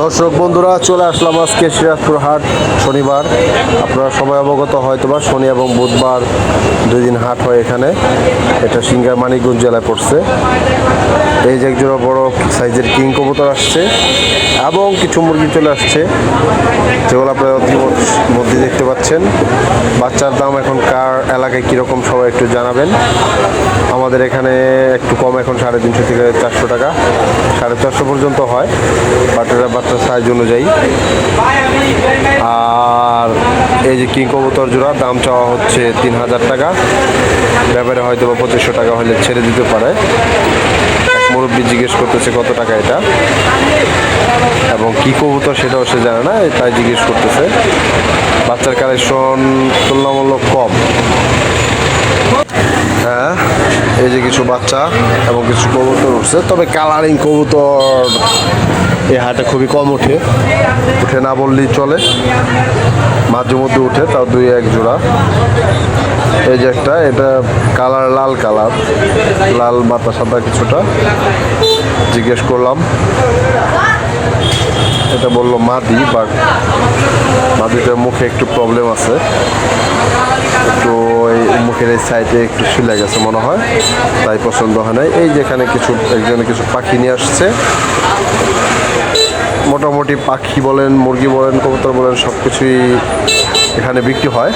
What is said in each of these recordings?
দর্শক বন্ধুরা, চলে আসলাম আজকে সিরাজপুর হাট শনিবার। আপনারা সবাই অবগত হয়তোবা শনি এবং বুধবার 2 দিন হাট হয় এখানে। এটা সিংগার মানিকগঞ্জ জেলায় পড়ছে। এই যে একজোড়া বড় সাইজের কিং কবুতর আসছে এবং কিছু মুরগি চলে আসছে, যেগুলো আপনারা মধ্যে দেখতে পাচ্ছেন। বাচ্চার দাম এখন কার এলাকায় কীরকম সবাই একটু জানাবেন। আমাদের এখানে একটু কম, এখন 350 থেকে 400 টাকা, 450 পর্যন্ত হয়, বাট এটা বাচ্চার সাইজ অনুযায়ী। আর এই যে কিং কবুতর জোড়া দাম চাওয়া হচ্ছে 3000 টাকা। ব্যাপারে হয়তো বা 2500 টাকা হলে ছেড়ে দিতে পারে। মুরব্বী জিজ্ঞেস করতেছে কত টাকা এটা এবং কি কবুতর সেটাও সে জানে না, তাই জিজ্ঞেস করতেছে। বাচ্চার কালেকশন তুলনামূলক কম। হ্যাঁ, এই যে কিছু বাচ্চা এবং কিছু কবুতর উঠছে, তবে কালারিং কবুতর এই হাটে খুবই কম উঠে না বললেই চলে। মাঝে মধ্যে উঠে, তাও 2-1 জোড়া। এই যে একটা, এটা কালার লাল কালার, লাল মাথা সাদা কিছুটা। জিজ্ঞেস করলাম, এটা বললো মাদি, বাট মাদিটার মুখে একটু প্রবলেম আছে, একটু ওই মুখের এই সাইডে একটু শুলে গেছে মনে হয়, তাই পছন্দ হয় নাই। এই যেখানে একজনে কিছু পাখি নিয়ে আসছে। মোটামুটি পাখি বলেন, মুরগি বলেন, কবুতর বলেন, সব কিছুই এখানে বিক্রি হয়।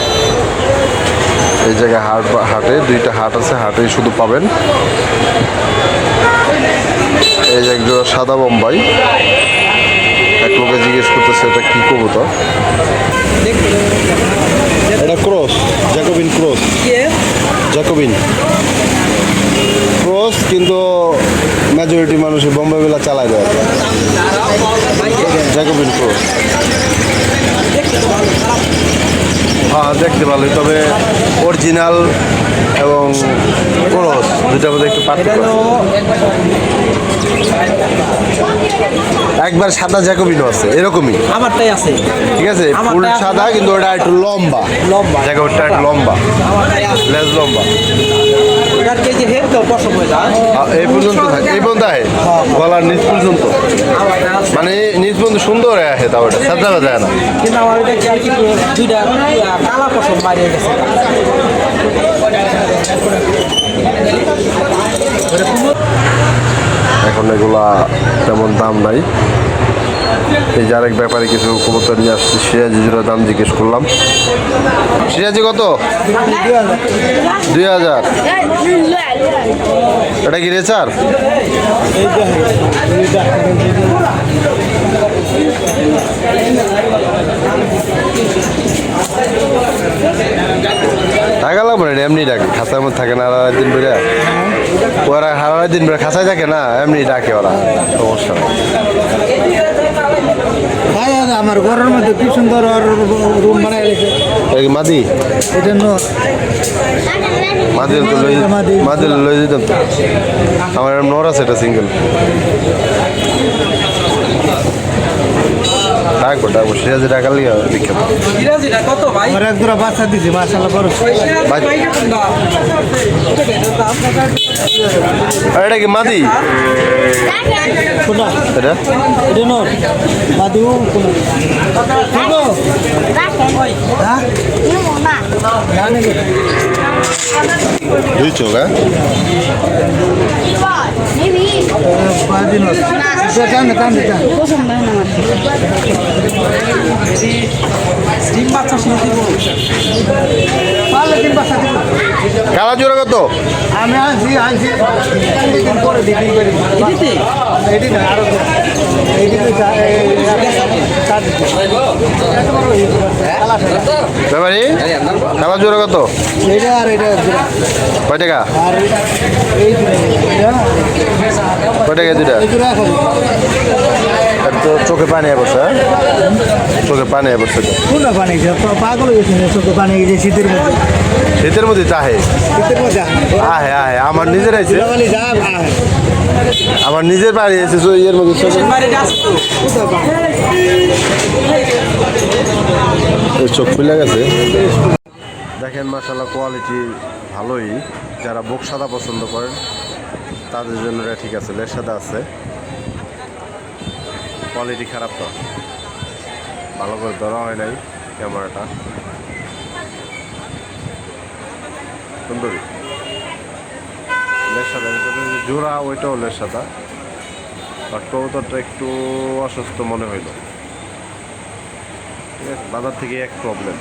এই জায়গায় হাটে 2টা হাট আছে, হাটেই শুধু পাবেন। এই যে একজোড়া সাদা বোম্বাই। এক লোকে জিজ্ঞেস করতেছে এটা কি কবুতর। এটা cross, Jacobin cross, Jacobin cross, কিন্তু মেজরিটি মানুষের বোম্বাইগুলা চালায় দেয়। জ্যাকোবিন ক্রস, হ্যাঁ দেখতে ভালোই, তবে অরিজিনাল এবং ক্রস দুটার মধ্যে একটু পার্থক্য। একবার সাদা জ্যাকোবিনও আছে, এরকমই আমারটাই আছে, ঠিক আছে, ফুল সাদা, কিন্তু ওটা একটু লম্বা, জ্যাকোবিনটা একটু লম্বা, লেজ লম্বা। এই পর্যন্ত থাকে, এই পর্যন্ত আহে গলার নিচ পর্যন্ত, মানে নিচ পর্যন্ত সুন্দর আহে, তাও ওটা সাদা যায় না। কিন্তু আমার ওইটা কি আর কি দুইটা কালা পছন্দ বাইরে গেছে। এখন এগুলা তেমন দাম নাই। এই যে আরেক ব্যাপারে কিছু কবুতর নিয়ে আসছে, সিরাজি জোড়া দাম জিজ্ঞেস করলাম। সিরাজি কত? 2000। এটা কি রেচার? টাকা লাগবে না, এমনি ডাকে, খাঁচার মধ্যে থাকে না। আর দিন বেড়ে ওরা হারা দিন বেড়ে খাঁচায় থাকে না, এমনি ডাকে ওরা, সমস্যা নেই। আমার ঘরের মধ্যে কি সুন্দর রুম বানাই গেছে। মাদি, এটা মাদি লই যেতাম তো। আমার নর আছে, এটা সিঙ্গেল। ডাকবো সিরাজি ডাকার লিগে বিখ্যাত। কত ভাই? এক দুরা বাচ্চা দিছি, মাশাআল্লাহ বড়। এটা কি মাদি? কোনটা? এটা নর মাদি। ও কোন? হ্যাঁ? দুই চোখ, হ্যাঁ? কালা জোড়া কত? আমি আনছি ব্যাপারি কালা জোড়া কত? কয় টাকা? কয় টাকা দুটা? তো চোখে পানি বসে, চোখে পানি বসে। কোনটা পানি পাগল হয়েছে? চোখে পানি গেছে শীতের মধ্যে। শীতের মধ্যে চাহে, শীতের মধ্যে আহে আহে। আমার নিজের আছে, আমার নিজের বাড়ি আছে ইয়ের মধ্যে। চোখ খুলে গেছে। দেখেন মাশাআল্লাহ, কোয়ালিটি ভালোই। যারা বুক সাদা পছন্দ করেন তাদের জন্য এটা ঠিক আছে। লেজ সাদা আছে, কোয়ালিটি খারাপ তো, ভালো করে ধরা হয় নাই ক্যামেরাটা। সুন্দরী লের সাদা, জোড়া ওইটাও লের সাদা, বাট কবুতরটা একটু অসুস্থ মনে হইল। ঠিক আছে, বাজার থেকে এক প্রবলেম।